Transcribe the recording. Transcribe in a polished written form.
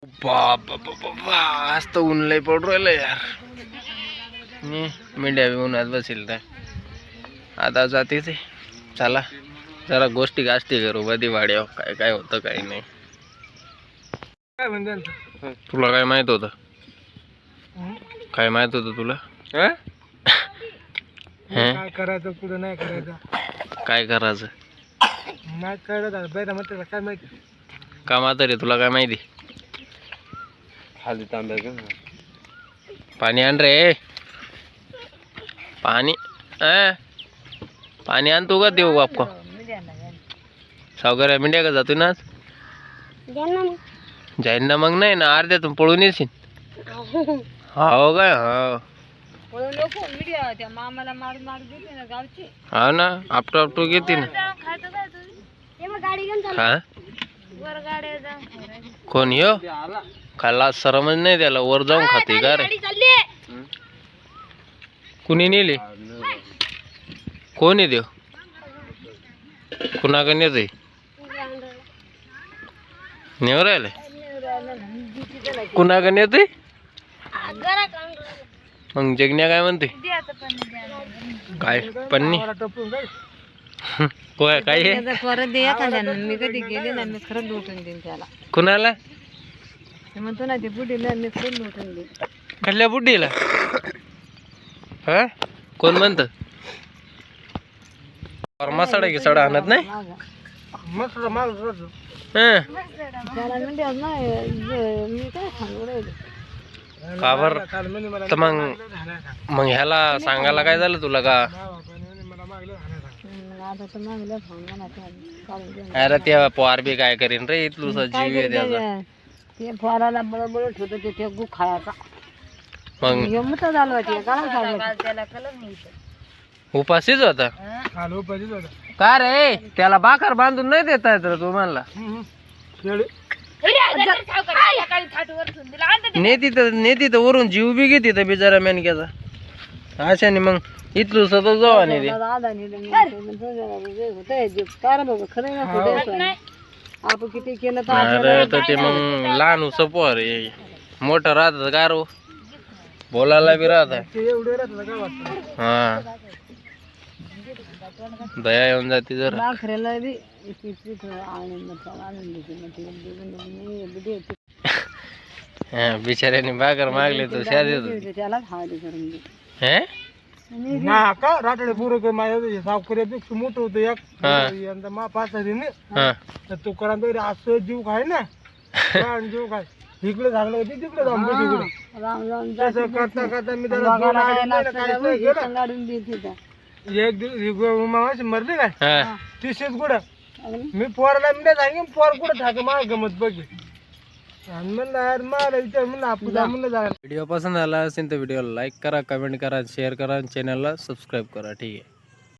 आज तर ऊन लय पडू राहिलं यार. मेंढ्या उन्हात बसेल तर आता जाते ते. चला जरा गोष्टी गाष्टी करू बधी वाड्या काय काय होतं काही नाही. तुला काय माहित होतं? काय माहित होतं तुला? काय करायचं पुढे नाही करायचं काय करायचं नाही करायचं बैरा म्हणते काय माहिती का म्हातारे तुला काय माहिती? खाली तांब्या घेऊन पाणी आण रे. पाणी पाणी आण तू का देऊ बाप का सावकार मिंड्या का जातो ना जाईन ना मग नाही ना अर्ध्यातून पळून येशील. हो काय हो हा ना आपटू आपटू घेते ना. हा कोण यो खाल्ला सरमच नाही त्याला वर जाऊन खाते का रे. कुणी नेले कोण आहे देव कुणाकडे नेतोय नेव राहिले कुणाकडे नेतोय मग जगण्या काय म्हणते काय पन्नी काय काय मी कधी गेले ना मी खरंच लुटून देईन त्याला. कुणाला म्हणतो ना ते बुडीला मी खरंच लुटून देईन. खाल्ल्या बुड्डीला हा कोण म्हणत मसाडा की सडा आणत नाही मस्त माल हं. त्याला म्हणजे मी काय सांगू राहिले का बर तर मग ह्याला सांगायला काय झालं तुला का आता तर मागल्या सांगा ना अरे ते पोर बी काय करीन रे इथलू जीव आहे त्याचा. ते फळाला बरोबर होतं ते गु खायचा मग यमत झालं ते त्याला कलर नाही उपाशीच होता आलो पाहिजे होता का रे त्याला बाकर बांधून नाही देता येत रे तू म्हणला नेती तर वरून जीव बी घेते तर बिचारा मेनक्याचा अशाने मग इथलू सतत जाऊ आणि ते आपण किती केलं अरे तर ते मग लहान उस पोर मोठं राहत गारो बोलायला बी राहत ते एवढे राहतात काय वाटतं हा दया येऊन जाते जरा बाखऱ्याला बी बिचाऱ्याने बाकर मागले तो शादी त्याला हळदी करून दे. हे ना का रातडे पुरं माझ्या सावकऱ्यापेक्षा मोठं होतं एक यंदा मा पाच हा तर तो करा असं जीव खाय ना प्राण जीव खाय इकडे झालं होती तिकडे जाऊन बस इकडे राम राम तसं करता करता मी त्याला दोन आडून गेलं. काढून देते त्या. एक दिवस मामाशी मरली काय हा तिशेच कुठं मी पोराला मी सांगेन पोर कुठं ठाक माग गमत बघ आणि म्हणलं यार मला विचार म्हणलं आपण जा म्हणलं जा. व्हिडिओ पसंत आला असेल तर व्हिडिओला लाईक करा कमेंट करा शेअर करा चॅनलला सबस्क्राईब करा ठीक आहे.